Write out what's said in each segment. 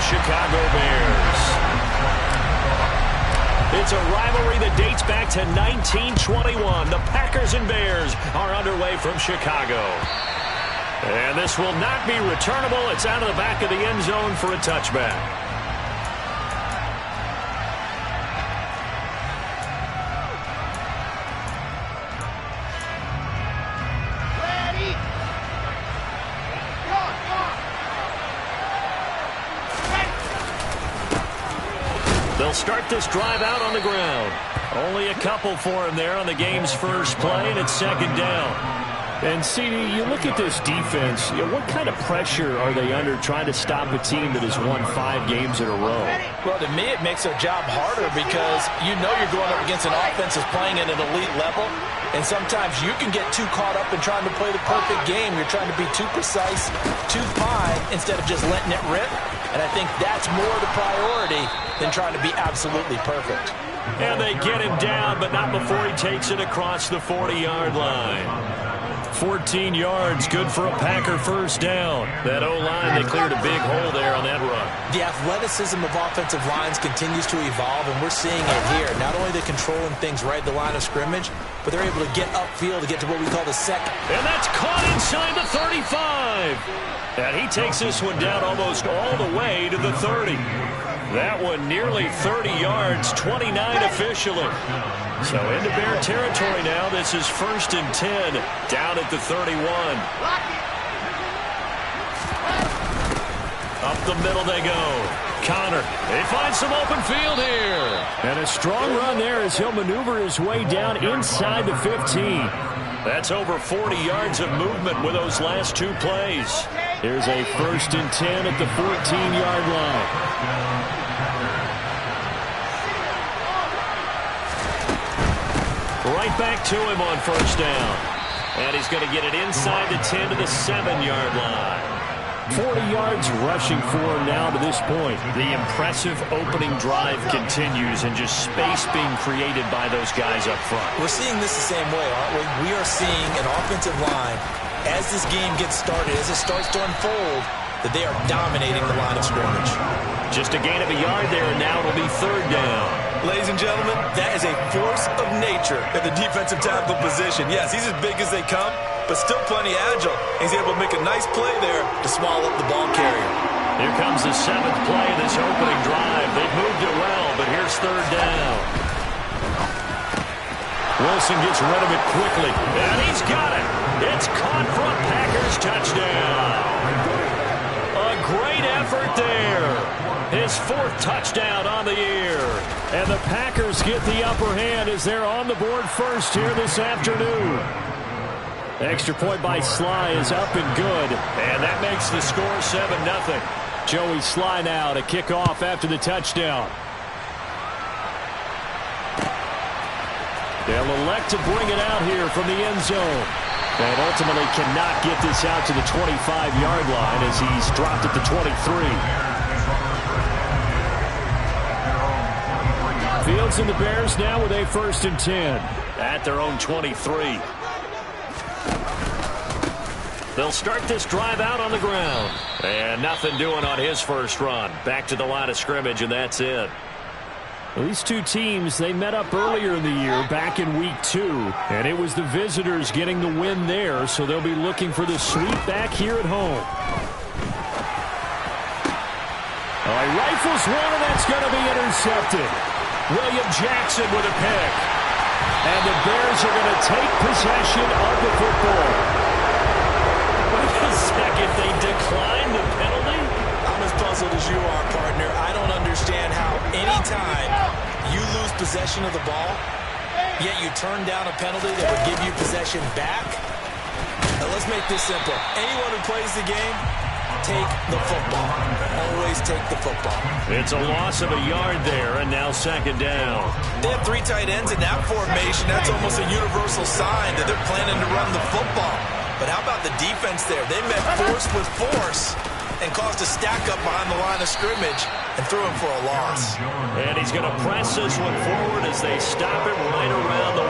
Chicago Bears. It's a rivalry that dates back to 1921. The Packers and Bears are underway from Chicago. And this will not be returnable. It's out of the back of the end zone for a touchback. They'll start this drive out on the ground. Only a couple for him there on the game's first play, and it's second down. And, CD, you look at this defense, what kind of pressure are they under trying to stop a team that has won 5 games in a row? Well, to me, it makes their job harder because you know you're going up against an offense that's playing at an elite level, and sometimes you can get too caught up in trying to play the perfect game. You're trying to be too precise, too fine, instead of just letting it rip. And I think that's more the priority than trying to be absolutely perfect. And they get him down, but not before he takes it across the 40-yard line. 14 yards, good for a Packer first down. That O-line, they cleared a big hole there on that run. The athleticism of offensive lines continues to evolve, and we're seeing it here. Not only are they controlling things right at the line of scrimmage, but they're able to get upfield to get to what we call the second. And that's caught inside the 35. And he takes this one down almost all the way to the 30. That one nearly 30 yards, 29 officially. So into Bear territory now. This is 1st and 10 down at the 31. Up the middle they go. Connor, they find some open field here. And a strong run there as he'll maneuver his way down inside the 15. That's over 40 yards of movement with those last 2 plays. Here's a 1st and 10 at the 14-yard line. Right back to him on first down. And he's going to get it inside the 10 to the 7-yard line. 40 yards rushing for him now to this point. The impressive opening drive continues, and just space being created by those guys up front. We're seeing this the same way, aren't we? We are seeing an offensive line, as this game gets started, as it starts to unfold, that they are dominating the line of scrimmage. Just a gain of a yard there, and now it'll be 3rd down. Ladies and gentlemen, that is a force of nature at the defensive tackle position. Yes, he's as big as they come, but still plenty agile. He's able to make a nice play there to swallow up the ball carrier. Here comes the 7th play of this opening drive. They've moved it well, but here's 3rd down. Wilson gets rid of it quickly, and he's got it. It's caught for a Packers touchdown. A great effort there. His 4th touchdown on the year. And the Packers get the upper hand as they're on the board first here this afternoon. Extra point by Sly is up and good. And that makes the score 7-0. Joey Sly now to kick off after the touchdown. They'll elect to bring it out here from the end zone. And ultimately cannot get this out to the 25-yard line as he's dropped at the 23. Fields and the Bears now with a 1st and 10. At their own 23. They'll start this drive out on the ground. And nothing doing on his first run. Back to the line of scrimmage, and that's it. Well, these two teams, they met up earlier in the year, back in week 2. And it was the visitors getting the win there, so they'll be looking for the sweep back here at home. He rifles one, and that's going to be intercepted. William Jackson with a pick. And the Bears are going to take possession of the football. Wait a second, they declined the penalty? I'm as puzzled as you are, partner. I don't understand how any time you lose possession of the ball, yet you turn down a penalty that would give you possession back. Now let's make this simple. Anyone who plays the game, take the football. Always take the football. It's a loss of a yard there, and now 2nd down. They have 3 tight ends in that formation. That's almost a universal sign that they're planning to run the football. But how about the defense there? They met force with force and caused a stack up behind the line of scrimmage and threw him for a loss. And he's going to press this one forward as they stop him right around the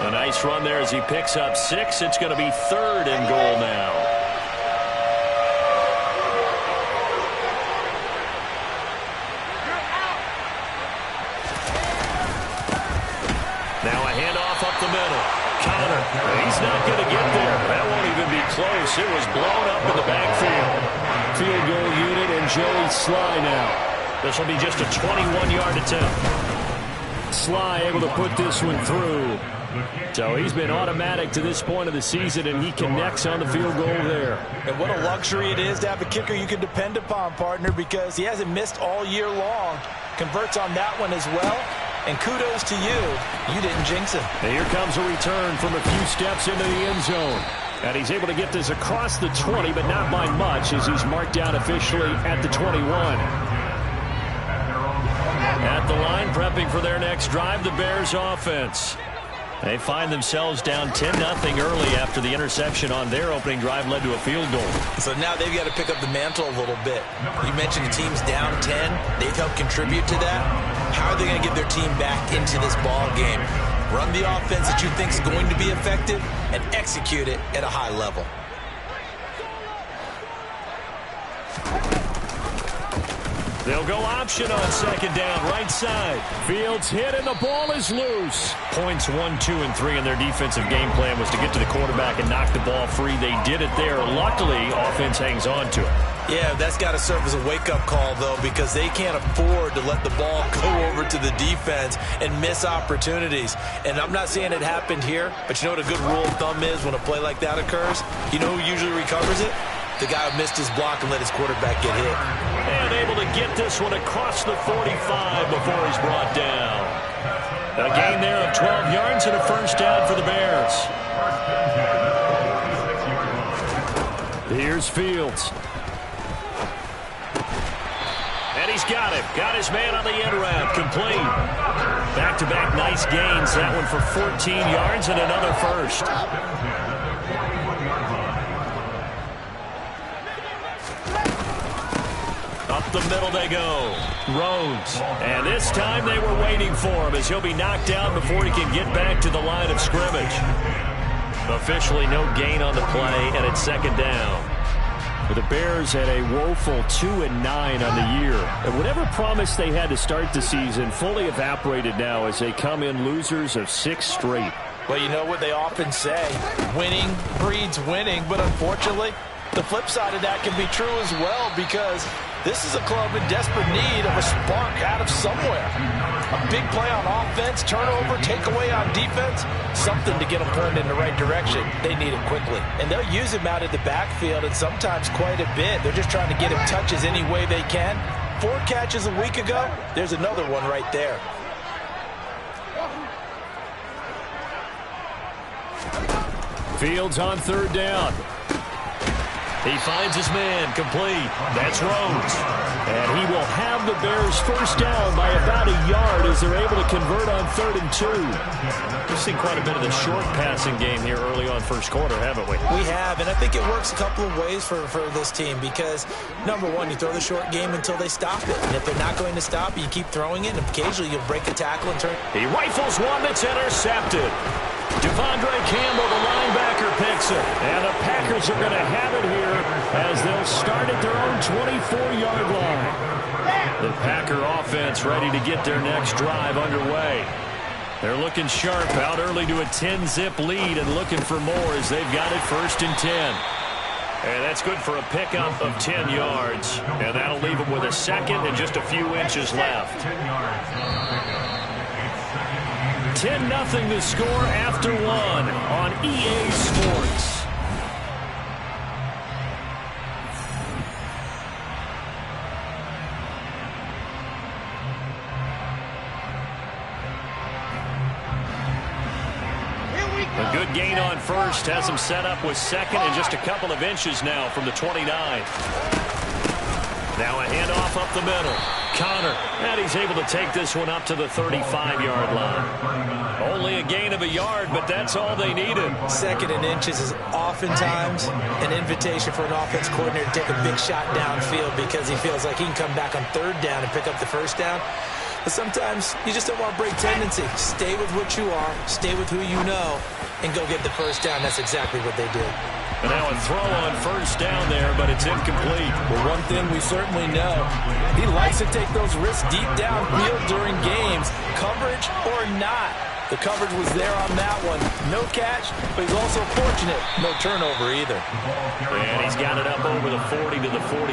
1. A nice run there as he picks up 6. It's going to be 3rd and goal now. He's not going to get there. That won't even be close. It was blown up in the backfield. Field goal unit and Joey Sly now. This will be just a 21-yard attempt. Sly able to put this one through. So he's been automatic to this point of the season, and he connects on the field goal there. And what a luxury it is to have a kicker you can depend upon, partner, because he hasn't missed all year long. Converts on that one as well. And kudos to you. You didn't jinx him. And here comes a return from a few steps into the end zone. And he's able to get this across the 20, but not by much, as he's marked down officially at the 21. At the line, prepping for their next drive, the Bears offense. They find themselves down 10-0 early after the interception on their opening drive led to a field goal. So now they've got to pick up the mantle a little bit. You mentioned the team's down 10. They've helped contribute to that. How are they going to get their team back into this ball game? Run the offense that you think is going to be effective and execute it at a high level. They'll go option on second down, right side. Fields hit and the ball is loose. Points 1, 2, and 3 in their defensive game plan was to get to the quarterback and knock the ball free. They did it there. Luckily, offense hangs on to it. Yeah, that's got to serve as a wake-up call, though, because they can't afford to let the ball go over to the defense and miss opportunities. And I'm not saying it happened here, but you know what a good rule of thumb is when a play like that occurs? You know who usually recovers it? The guy who missed his block and let his quarterback get hit. And able to get this one across the 45 before he's brought down. A gain there of 12 yards and a first down for the Bears. Here's Fields. And he's got him. Got his man on the end route. Complete. Back-to-back nice gains. That one for 14 yards and another first. Up the middle they go. Rhodes. And this time they were waiting for him as he'll be knocked down before he can get back to the line of scrimmage. Officially no gain on the play, and it's second down. The Bears had a woeful 2-9 on the year. And whatever promise they had to start the season fully evaporated now as they come in losers of 6 straight. Well, you know what they often say, winning breeds winning, but unfortunately, the flip side of that can be true as well, because this is a club in desperate need of a spark out of somewhere. A big play on offense, turnover, takeaway on defense, something to get them turned in the right direction. They need it quickly. And they'll use him out of the backfield, and sometimes quite a bit. They're just trying to get him touches any way they can. 4 catches a week ago, there's another one right there. Fields on third down. He finds his man, complete. That's Rhodes. And he will have the Bears first down by about a yard as they're able to convert on 3rd and 2. We've seen quite a bit of the short passing game here early on first quarter, haven't we? We have, and I think it works a couple of ways for this team because, number one, you throw the short game until they stop it. And if they're not going to stop it, you keep throwing it, and occasionally you'll break a tackle and turn. He rifles one that's intercepted. Devondre Campbell, the linebacker, picks it. And the Packers are going to have it here as they'll start at their own 24-yard line. The Packer offense ready to get their next drive underway. They're looking sharp, out early to a 10-zip lead and looking for more as they've got it 1st and 10. And that's good for a pickup of 10 yards. And that'll leave them with a second and just a few inches left. 10-0 the score after 1 on EA Sports. A good gain on first has him set up with second and just a couple of inches now from the 29. Now a handoff up the middle. Connor, and he's able to take this one up to the 35-yard line. Only a gain of a yard, but that's all they needed. 2nd and inches is oftentimes an invitation for an offense coordinator to take a big shot downfield because he feels like he can come back on 3rd down and pick up the first down. But sometimes you just don't want to break tendency. Stay with what you are, stay with who you know, and go get the first down. That's exactly what they did. And now a throw on first down there, but it's incomplete. Well, one thing we certainly know, he likes to take those risks deep downfield during games, coverage or not. The coverage was there on that one. No catch, but he's also fortunate. No turnover either. And he's got it up over the 40 to the 41.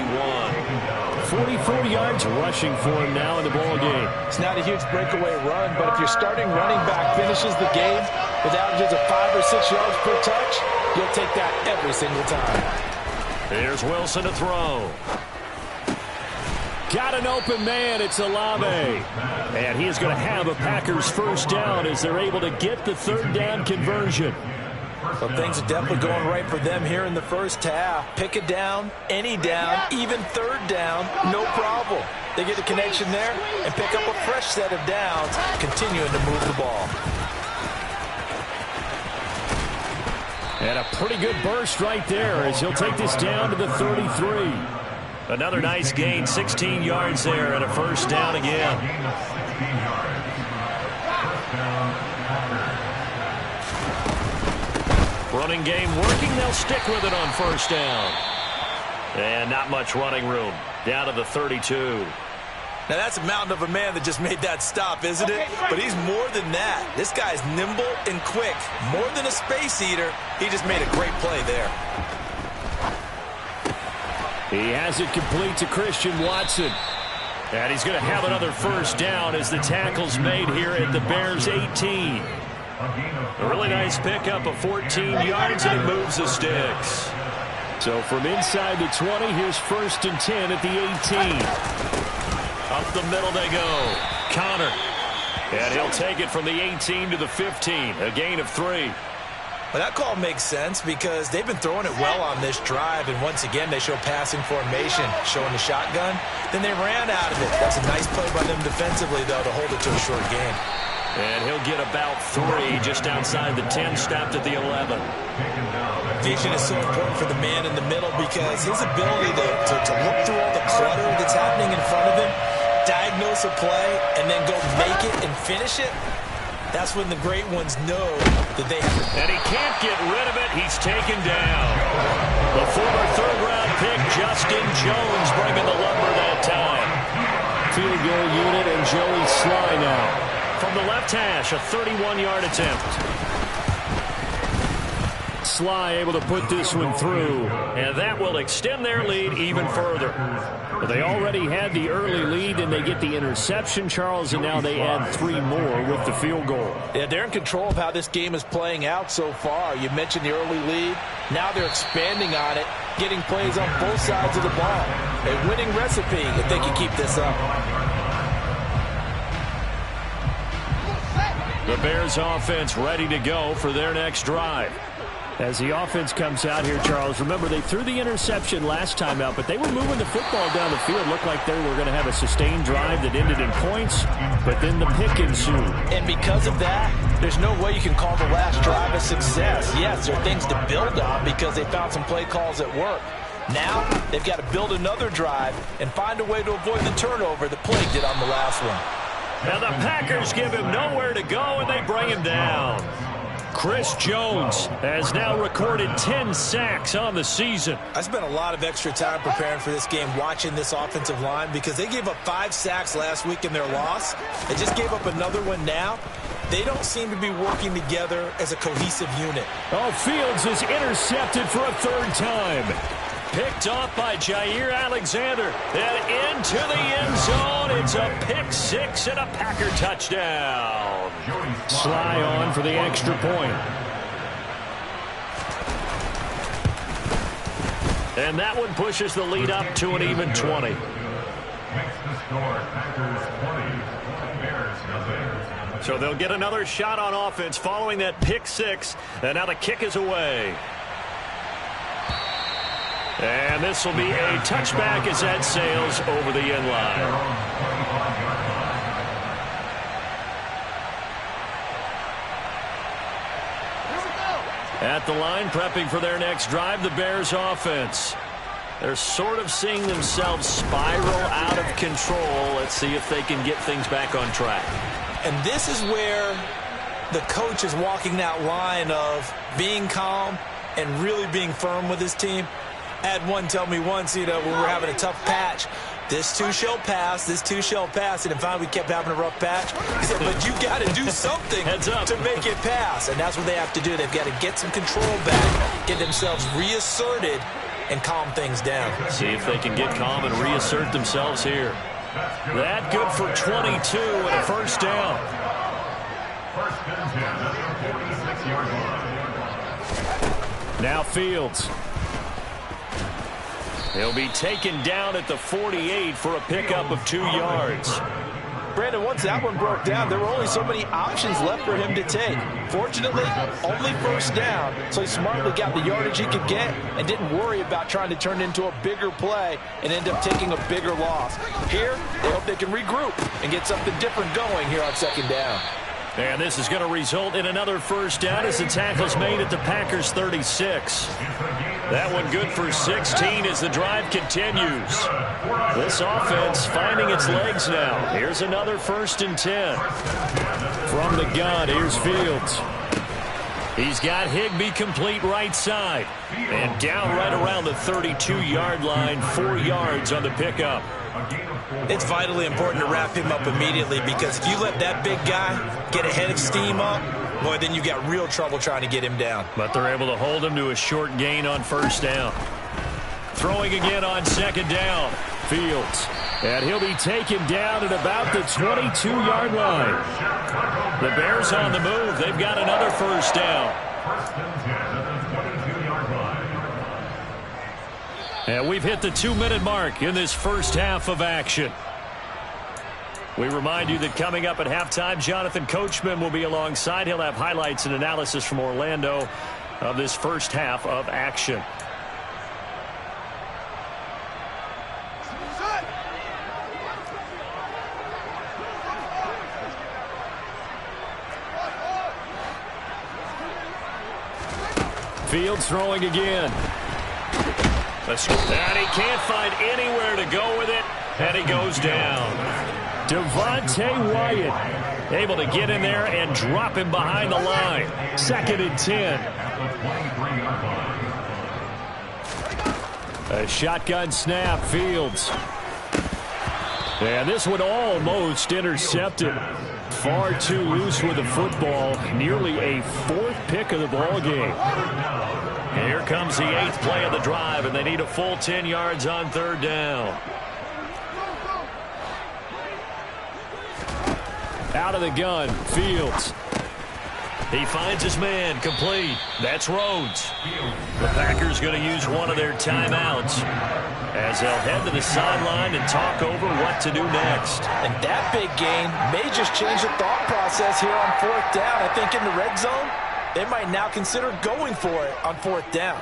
44 yards rushing for him now in the ball game. It's not a huge breakaway run, but if your starting running back finishes the game with averages of 5 or 6 yards per touch, you'll take that every single time. Here's Wilson to throw. Got an open man. It's Olave. And he is going to have a Packers first down as they're able to get the third down conversion. So things are definitely going right for them here in the first half. Pick it down, any down, even third down, no problem. They get a connection there and pick up a fresh set of downs, continuing to move the ball. And a pretty good burst right there as he'll take this down to the 33. Another nice gain, 16 yards there, and a first down again. Running game working. They'll stick with it on first down. And not much running room. Down to the 32. Now, that's a mountain of a man that just made that stop, isn't it? But he's more than that. This guy's nimble and quick. More than a space eater. He just made a great play there. He has it complete to Christian Watson. And he's going to have another first down as the tackle's made here at the Bears' 18. A really nice pickup of 14 yards, and it moves the sticks. So from inside the 20, here's 1st and 10 at the 18. Up the middle they go. Connor. And he'll take it from the 18 to the 15. A gain of 3. Well, that call makes sense because they've been throwing it well on this drive, and once again they show passing formation, showing the shotgun. Then they ran out of it. That's a nice play by them defensively, though, to hold it to a short gain. And he'll get about 3 just outside the 10, stopped at the 11. Vision is so important for the man in the middle because his ability to look through all the clutter that's happening in front of him, diagnose a play, and then go make it and finish it, that's when the great ones know that they have it. And he can't get rid of it. He's taken down. The former third-round pick, Justin Jones, bringing the lumber that time. Field goal unit and Joey Sly now. From the left hash, a 31-yard attempt. Sly able to put this one through, and that will extend their lead even further. But they already had the early lead, and they get the interception, Charles, and now they add 3 more with the field goal. Yeah, they're in control of how this game is playing out so far. You mentioned the early lead. Now they're expanding on it, getting plays on both sides of the ball. A winning recipe if they can keep this up. The Bears offense ready to go for their next drive. As the offense comes out here, Charles, remember they threw the interception last time out, but they were moving the football down the field. Looked like they were going to have a sustained drive that ended in points, but then the pick ensued. And because of that, there's no way you can call the last drive a success. Yes, there are things to build on because they found some play calls that work. Now, they've got to build another drive and find a way to avoid the turnover that plagued it on the last one. Now the Packers give him nowhere to go, and they bring him down. Chris Jones has now recorded 10 sacks on the season. I spent a lot of extra time preparing for this game, watching this offensive line, because they gave up 5 sacks last week in their loss. They just gave up another one now. They don't seem to be working together as a cohesive unit. Oh, Fields is intercepted for a 3rd time. Picked off by Jair Alexander. And into the end zone. It's a pick 6 and a Packer touchdown. Sly on for the extra point. And that one pushes the lead up to an even 20. So they'll get another shot on offense following that pick 6. And now the kick is away. And this will be a touchback as that sails over the end line. At the line, prepping for their next drive, the Bears offense. They're sort of seeing themselves spiral out of control. Let's see if they can get things back on track. And this is where the coach is walking that line of being calm and really being firm with his team. I had one tell me once, when we were having a tough patch, This too shall pass. This too shall pass. And finally, we kept having a rough patch. He said, but you got to do something to make it pass. And that's what they have to do. They've got to get some control back, get themselves reasserted, and calm things down. See if they can get calm and reassert themselves here. That good for 22 and a first down. Now Fields. He'll be taken down at the 48 for a pickup of 2 yards. Brandon, once that one broke down, there were only so many options left for him to take. Fortunately, only first down, so he smartly got the yardage he could get and didn't worry about trying to turn it into a bigger play and end up taking a bigger loss. Here, they hope they can regroup and get something different going here on second down. And this is going to result in another first down as the tackle's made at the Packers 36. That one good for 16 as the drive continues. This offense finding its legs now. Here's another 1st and 10. From the gun, here's Fields. He's got Higbee complete right side. And down right around the 32-yard line, 4 yards on the pickup. It's vitally important to wrap him up immediately because if you let that big guy get ahead of steam up, boy, then you've got real trouble trying to get him down. But they're able to hold him to a short gain on first down. Throwing again on second down. Fields. And he'll be taken down at about the 22-yard line. The Bears on the move. They've got another first down. And we've hit the 2-minute mark in this first half of action. We remind you that coming up at halftime, Jonathan Coachman will be alongside. He'll have highlights and analysis from Orlando of this first half of action. Fields throwing again. And he can't find anywhere to go with it, and he goes down. Devontae Wyatt able to get in there and drop him behind the line. 2nd and 10. A shotgun snap, Fields. And this one almost intercepted. Far too loose with the football. Nearly a 4th pick of the ball game. Here comes the 8th play of the drive, and they need a full 10 yards on 3rd down. Out of the gun, Fields. He finds his man, complete. That's Rhodes. The Packers going to use one of their timeouts as they'll head to the sideline and talk over what to do next. And that big gain may just change the thought process here on 4th down. I think in the red zone, they might now consider going for it on 4th down.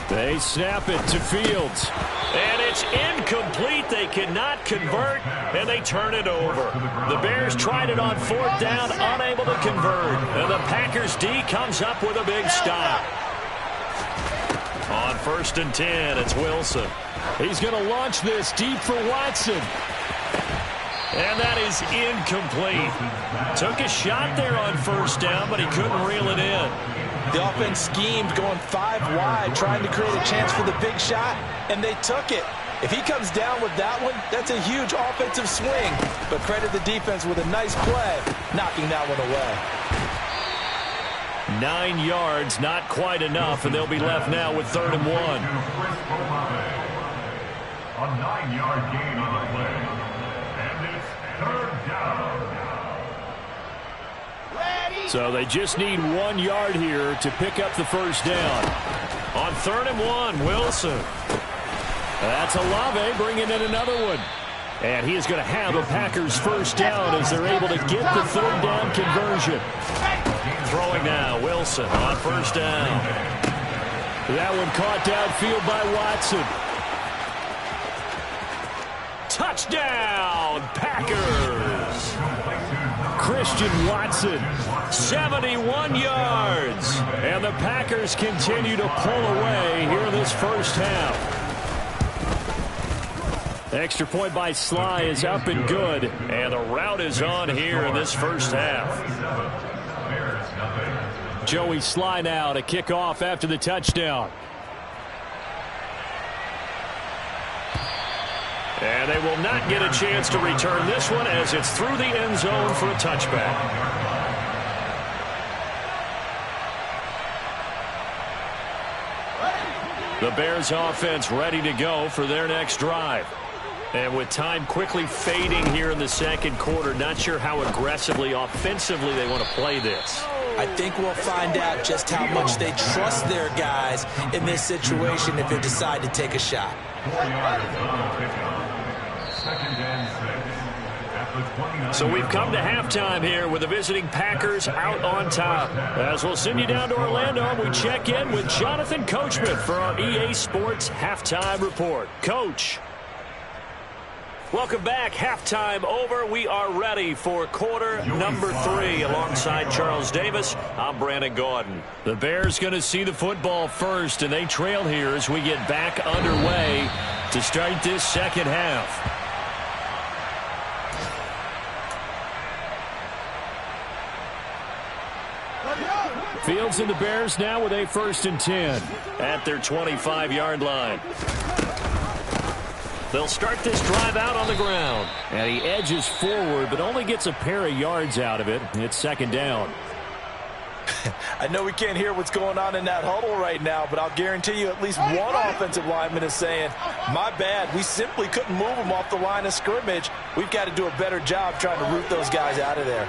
They snap it to Fields. And it's incomplete. They cannot convert, and they turn it over. The Bears tried it on 4th down, unable to convert. And the Packers D comes up with a big stop. On 1st and 10, it's Wilson. He's going to launch this deep for Watson. And that is incomplete. Took a shot there on 1st down, but he couldn't reel it in. The offense schemed going 5 wide, trying to create a chance for the big shot, and they took it. If he comes down with that one, that's a huge offensive swing. But credit the defense with a nice play, knocking that one away. 9 yards, not quite enough, and they'll be left now with 3rd and 1. A 9-yard gain on the play. And it's 3rd down. So they just need 1 yard here to pick up the first down. On 3rd and 1, Wilson. That's Olave bringing in another one. And he is going to have a Packers first down as they're able to get the 3rd down conversion. Throwing now, Wilson on 1st down. That one caught downfield by Watson. Touchdown, Packers! Christian Watson, 71 yards. And the Packers continue to pull away here in this first half. Extra point by Sly is up and good. And the route is on here in this first half. Joey Sly now to kick off after the touchdown. And they will not get a chance to return this one as it's through the end zone for a touchback. The Bears offense ready to go for their next drive. And with time quickly fading here in the second quarter, not sure how aggressively, offensively they want to play this. I think we'll find out just how much they trust their guys in this situation if they decide to take a shot. 4 yards on the pickup. Second and 6 at the 29. So we've come to halftime here with the visiting Packers out on top. As we'll send you down to Orlando, we check in with Jonathan Coachman for our EA Sports Halftime Report. Coach. Welcome back. Halftime over. We are ready for quarter number 3 alongside Charles Davis. I'm Brandon Gaudin. The Bears going to see the football first, and they trail here as we get back underway to start this second half. Fields and the Bears now with a 1st and 10 at their 25-yard line. They'll start this drive out on the ground. And he edges forward, but only gets a pair of yards out of it. It's 2nd down. I know we can't hear what's going on in that huddle right now, but I'll guarantee you at least one offensive lineman is saying, my bad, we simply couldn't move them off the line of scrimmage. We've got to do a better job trying to root those guys out of there.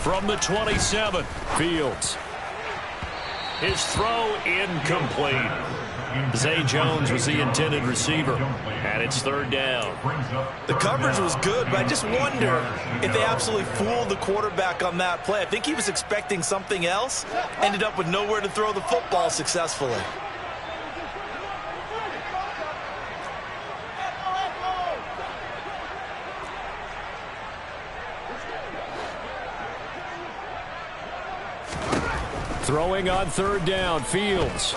From the 27, Fields. His throw incomplete. Zay Jones was the intended receiver, and it's 3rd down. The coverage was good, but I just wonder if they absolutely fooled the quarterback on that play. I think he was expecting something else, ended up with nowhere to throw the football successfully. Throwing on 3rd down, Fields.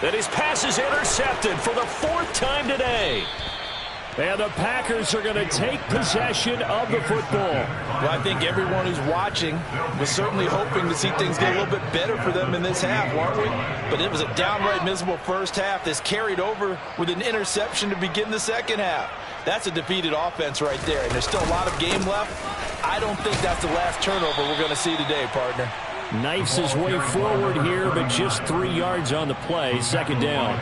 And his pass is intercepted for the 4th time today. And the Packers are going to take possession of the football. Well, I think everyone who's watching was certainly hoping to see things get a little bit better for them in this half, weren't we? But it was a downright miserable first half. This carried over with an interception to begin the second half. That's a defeated offense right there, and there's still a lot of game left. I don't think that's the last turnover we're going to see today, partner. Knifes his way forward here, but just 3 yards on the play. 2nd down.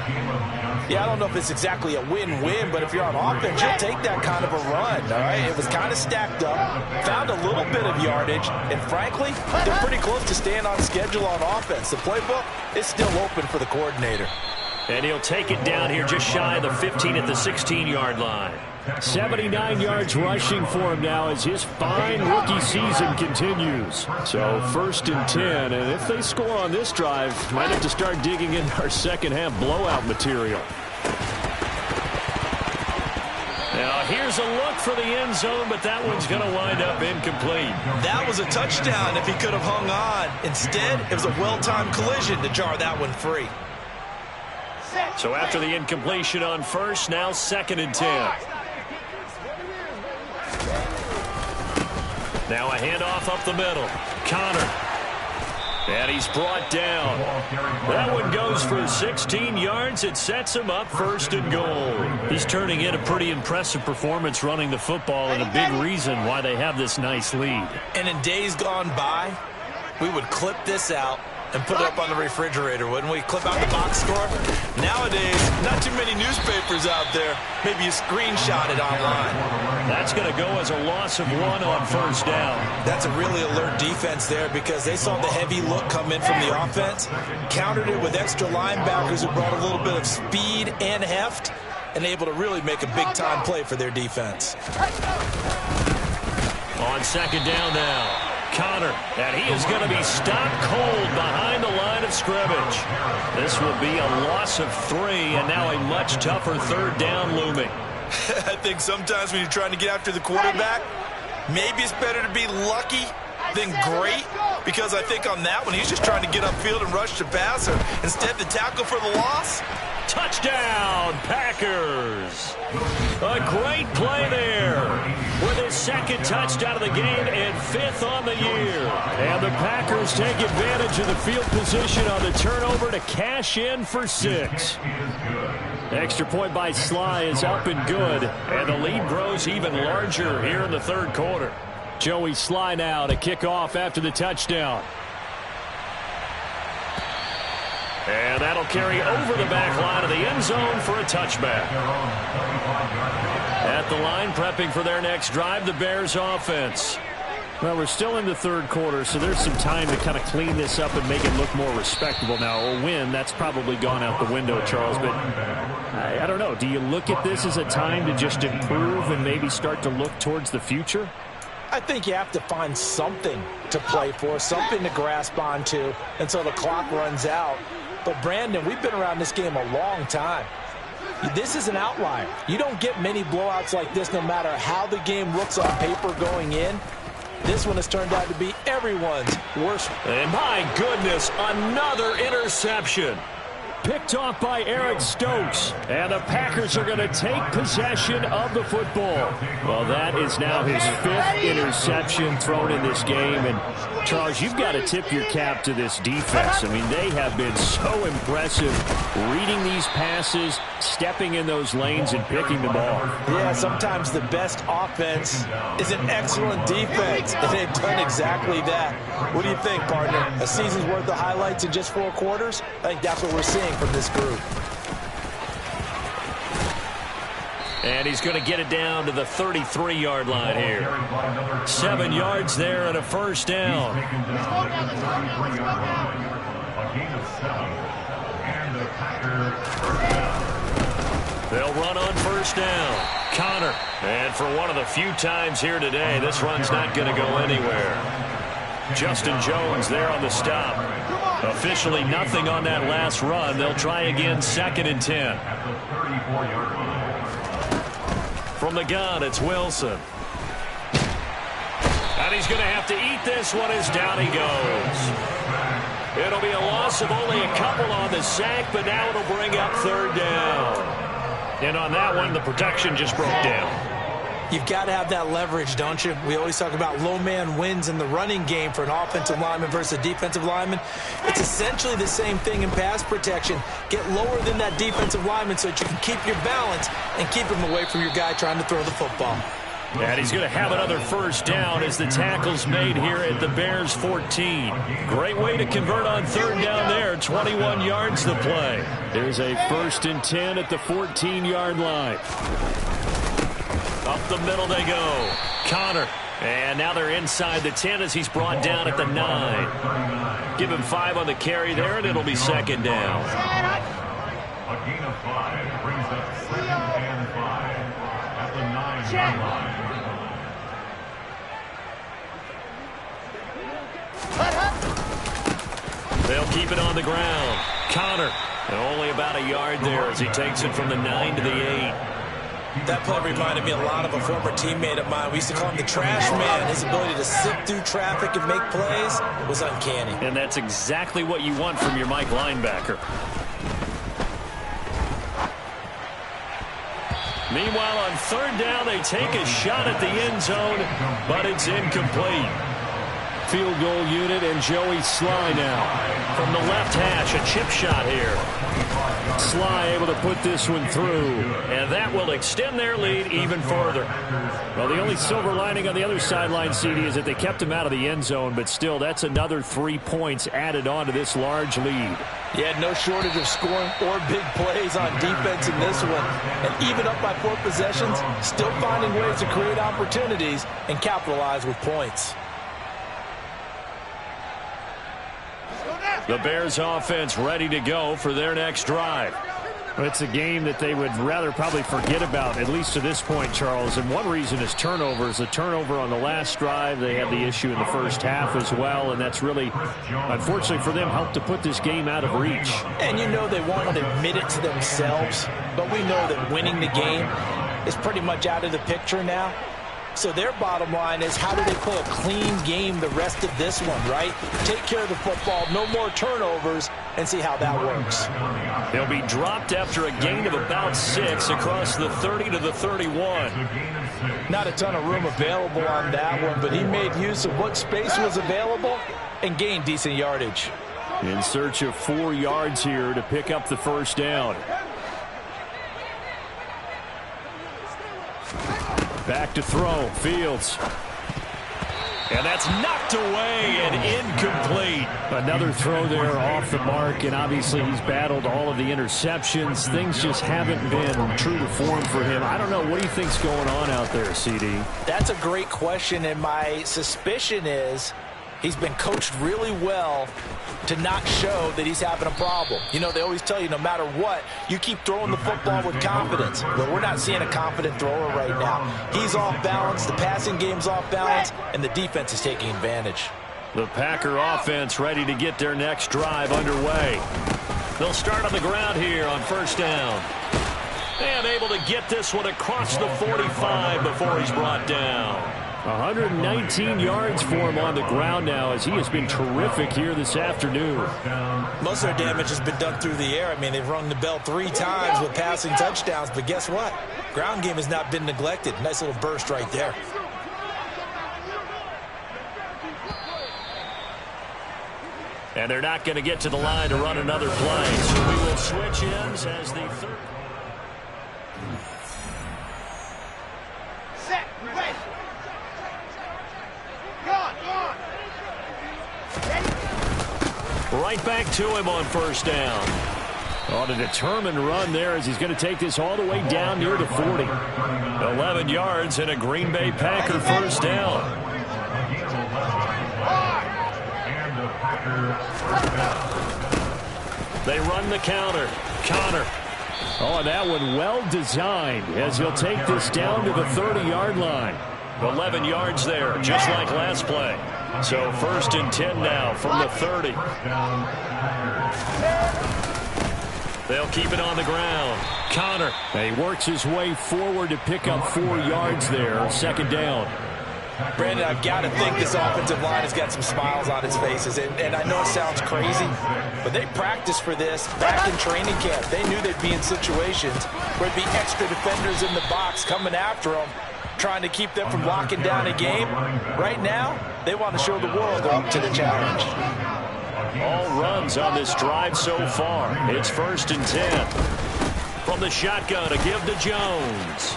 Yeah, I don't know if it's exactly a win-win, but if you're on offense, you'll take that kind of a run, all right? It was kind of stacked up, found a little bit of yardage, and frankly, they're pretty close to staying on schedule on offense. The playbook is still open for the coordinator. And he'll take it down here just shy of the 15 at the 16-yard line. 79 yards rushing for him now as his fine rookie season continues. So 1st and 10, and if they score on this drive, might have to start digging in our second half blowout material. Now here's a look for the end zone, but that one's going to wind up incomplete. That was a touchdown if he could have hung on. Instead, it was a well-timed collision to jar that one free. So after the incompletion on 1st, now 2nd and 10. Now a handoff up the middle. Connor. And he's brought down. That one goes for 16 yards. It sets him up 1st and goal. He's turning in a pretty impressive performance running the football, and a big reason why they have this nice lead. And in days gone by, we would clip this out and put it up on the refrigerator, wouldn't we? Clip out the box score. Nowadays, not too many newspapers out there. Maybe you screenshot it online. That's going to go as a loss of 1 on 1st down. That's a really alert defense there because they saw the heavy look come in from the offense, countered it with extra linebackers who brought a little bit of speed and heft, and able to really make a big-time play for their defense. On 2nd down now. Connor, and he is going to be stopped cold behind the line of scrimmage. This will be a loss of 3, and now a much tougher 3rd down looming. I think sometimes when you're trying to get after the quarterback, maybe it's better to be lucky than great, because I think on that one, he's just trying to get upfield and rush the passer. Instead, the tackle for the loss. Touchdown, Packers. A great play there with his 2nd touchdown of the game and 5th on the year. And the Packers take advantage of the field position on the turnover to cash in for 6. Extra point by Sly is up and good, and the lead grows even larger here in the third quarter. Joey Sly now to kick off after the touchdown. And that'll carry over the back line of the end zone for a touchback. At the line, prepping for their next drive, the Bears offense. Well, we're still in the third quarter, so there's some time to kind of clean this up and make it look more respectable. Now, a win, that's probably gone out the window, Charles, but I don't know. Do you look at this as a time to just improve and maybe start to look towards the future? I think you have to find something to play for, something to grasp onto until the clock runs out. But, Brandon, we've been around this game a long time. This is an outlier. You don't get many blowouts like this no matter how the game looks on paper going in. This one has turned out to be everyone's worst. And my goodness, another interception. Picked off by Eric Stokes. And the Packers are going to take possession of the football. Well, that is now his 5th interception thrown in this game. And, Charles, you've got to tip your cap to this defense. I mean, they have been so impressive reading these passes, stepping in those lanes, and picking them off. Yeah, sometimes the best offense is an excellent defense, and they've done exactly that. What do you think, partner? A season's worth of highlights in just 4 quarters? I think that's what we're seeing from this group. And he's going to get it down to the 33-yard line here. 7 yards there and a first down. They'll run on first down. Connor. And for one of the few times here today, this run's not going to go anywhere. Justin Jones there on the stop. Officially nothing on that last run. They'll try again, 2nd and 10. From the gun, it's Wilson. And he's going to have to eat this one as down he goes. It'll be a loss of only a couple on the sack, but now it'll bring up 3rd down. And on that one, the protection just broke down. You've got to have that leverage, don't you? We always talk about low man wins in the running game for an offensive lineman versus a defensive lineman. It's essentially the same thing in pass protection. Get lower than that defensive lineman so that you can keep your balance and keep him away from your guy trying to throw the football. And he's going to have another first down as the tackle's made here at the Bears 14. Great way to convert on 3rd down there. 21 yards to play. There's a 1st and 10 at the 14-yard line. Up the middle they go. Connor. And now they're inside the 10 as he's brought down at the 9. Give him 5 on the carry there, and it'll be 2nd down. A gain of 5 brings up 2nd and 5 at the 9-yard line. They'll keep it on the ground. Connor. And only about a yard there as he takes it from the 9 to the 8. That play reminded me a lot of a former teammate of mine. We used to call him the trash man. His ability to sift through traffic and make plays was uncanny. And that's exactly what you want from your Mike linebacker. Meanwhile, on 3rd down, they take a shot at the end zone, but it's incomplete. Field goal unit and Joey Sly now. From the left hash, a chip shot here. Sly able to put this one through, and that will extend their lead even further. Well, the only silver lining on the other sideline, CD, is that they kept him out of the end zone, but still, that's another 3 points added on to this large lead. Yeah, no shortage of scoring or big plays on defense in this one. And even up by 4 possessions, still finding ways to create opportunities and capitalize with points. The Bears offense ready to go for their next drive. It's a game that they would rather probably forget about, at least to this point, Charles. And one reason is turnovers. The turnover on the last drive, they had the issue in the first half as well. And that's really, unfortunately for them, helped to put this game out of reach. And you know they won't admit it to themselves. But we know that winning the game is pretty much out of the picture now. So their bottom line is, how do they play a clean game the rest of this one, right? Take care of the football, no more turnovers, and see how that works. They'll be dropped after a gain of about 6 across the 30 to the 31. Not a ton of room available on that one, but he made use of what space was available and gained decent yardage. In search of 4 yards here to pick up the first down. Back to throw. Fields. And that's knocked away and incomplete. Another throw there off the mark, and obviously he's battled all of the interceptions. Things just haven't been true to form for him. I don't know. What do you think's going on out there, CD? That's a great question, and my suspicion is he's been coached really well to not show that he's having a problem. You know, they always tell you no matter what, you keep throwing the football with confidence. But we're not seeing a confident thrower right now. He's off balance, the passing game's off balance, and the defense is taking advantage. The Packer offense ready to get their next drive underway. They'll start on the ground here on first down. And able to get this one across the 45 before he's brought down. 119 yards for him on the ground now, as he has been terrific here this afternoon. Most of their damage has been done through the air. I mean, they've rung the bell 3 times with passing touchdowns, but guess what? Ground game has not been neglected. Nice little burst right there. And they're not going to get to the line to run another play, so we will switch ends as the third. Set, ready. Right back to him on first down. On a determined run there as he's going to take this all the way down near the 40. 11 yards and a Green Bay Packer first down. They run the counter. Connor. Oh, and that one well designed as he'll take this down to the 30-yard line. 11 yards there, just like last play. So first and 10 now from the 30. They'll keep it on the ground. Connor. And he works his way forward to pick up 4 yards there. Second down. Brandon, I've got to think this offensive line has got some smiles on its faces. And I know it sounds crazy, but they practiced for this back in training camp. They knew they'd be in situations where there'd be extra defenders in the box coming after them, trying to keep them from locking down a game. Right now, they want to show the world they're up to the challenge. All runs on this drive so far. It's first and 10. From the shotgun, a give to Jones.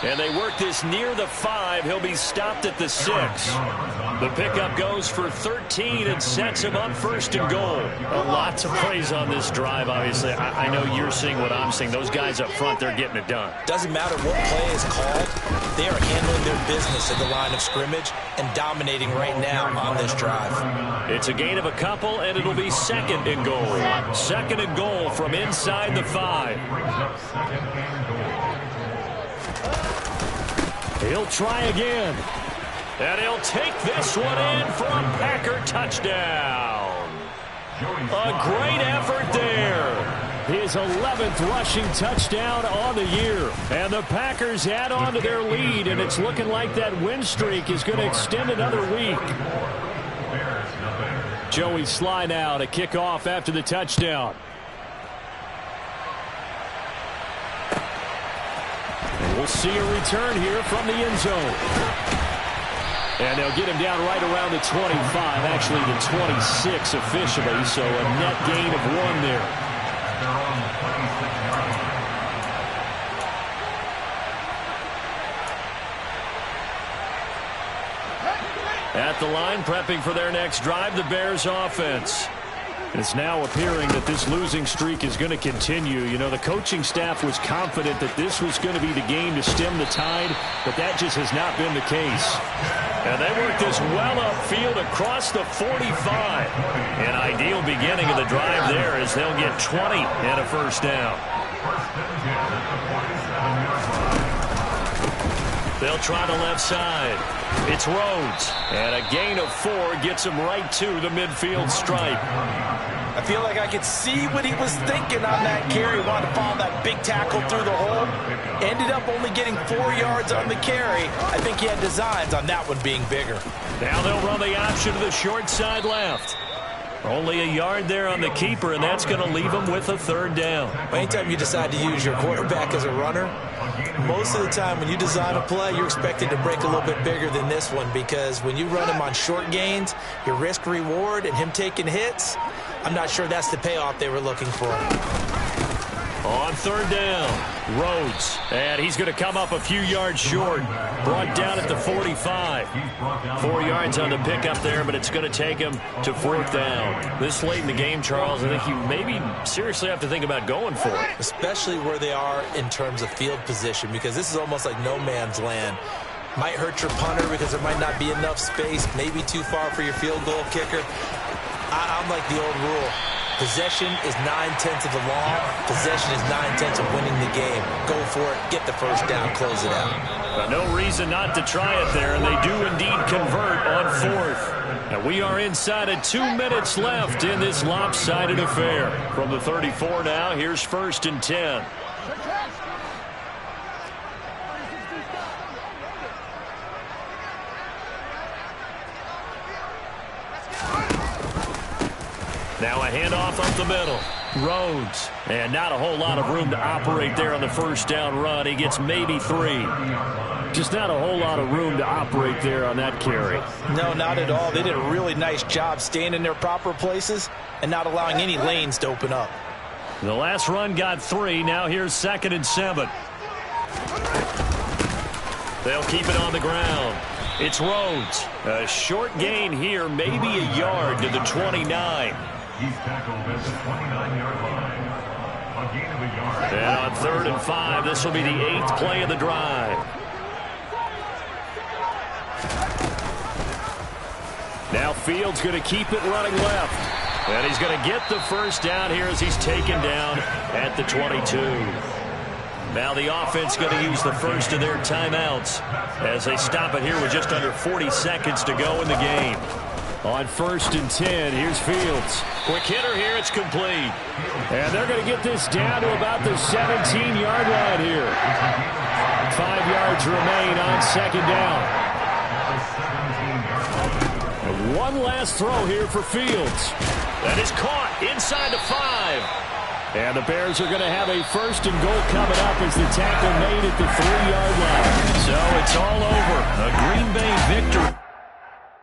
And they work this near the 5. He'll be stopped at the 6. The pickup goes for 13 and sets him up first and goal. Lots of plays on this drive, obviously. I know you're seeing what I'm seeing. Those guys up front, they're getting it done. Doesn't matter what play is called. They are handling their business at the line of scrimmage and dominating right now on this drive. It's a gain of a couple, and it'll be second and goal. Second and goal from inside the 5. He'll try again. And he'll take this one in for a Packer touchdown. A great effort there. His 11th rushing touchdown on the year. And the Packers add on to their lead, and it's looking like that win streak is going to extend another week. Joey Sly now to kick off after the touchdown. We'll see a return here from the end zone. And they'll get him down right around the 25, actually the 26 officially, so a net gain of 1 there. At the line, prepping for their next drive, the Bears offense. It's now appearing that this losing streak is going to continue. You know, the coaching staff was confident that this was going to be the game to stem the tide, but that just has not been the case. And they work this well upfield across the 45. An ideal beginning of the drive there as they'll get 20 and a first down. They'll try the left side. It's Rhodes. And a gain of 4 gets him right to the midfield stripe. I feel like I could see what he was thinking on that carry. Wanted to follow that big tackle through the hole. Ended up only getting 4 yards on the carry. I think he had designs on that one being bigger. Now they'll run the option to the short side left. Only a yard there on the keeper, and that's going to leave him with a third down. Anytime you decide to use your quarterback as a runner, most of the time when you design a play, you're expected to break a little bit bigger than this one, because when you run him on short gains, your risk-reward and him taking hits, I'm not sure that's the payoff they were looking for. On third down, Rhodes, and he's going to come up a few yards short. Brought down at the 45. 4 yards on the pickup there, but it's going to take him to fourth down. This late in the game, Charles, I think you maybe seriously have to think about going for it. Especially where they are in terms of field position, because this is almost like no man's land. Might hurt your punter because there might not be enough space, maybe too far for your field goal kicker. I'm like the old rule. Possession is 9/10 of the law. Possession is 9/10 of winning the game. Go for it. Get the first down. Close it out. No reason not to try it there, and they do indeed convert on fourth. And we are inside of 2 minutes left in this lopsided affair. From the 34 now, here's first and 10. Now a handoff up the middle. Rhodes. And not a whole lot of room to operate there on the first down run. He gets maybe 3. Just not a whole lot of room to operate there on that carry. No, not at all. They did a really nice job staying in their proper places and not allowing any lanes to open up. The last run got 3. Now here's 2nd and 7. They'll keep it on the ground. It's Rhodes. A short gain here, maybe a yard to the 29. He's tackled at the 29-yard line. A gain of a yard. And on 3rd and 5, this will be the 8th play of the drive. Now Fields going to keep it running left. And he's going to get the first down here as he's taken down at the 22. Now the offense going to use the first of their timeouts as they stop it here with just under 40 seconds to go in the game. On 1st and 10, here's Fields. Quick hitter here, it's complete. And they're going to get this down to about the 17-yard line here. 5 yards remain on 2nd down. And one last throw here for Fields. That is caught inside the 5. And the Bears are going to have a 1st and goal coming up as the tackle made at the 3-yard line. So it's all over. A Green Bay victory.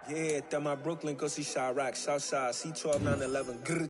Yeah, that my Brooklyn, go see Chirac, Southside, C12, 911.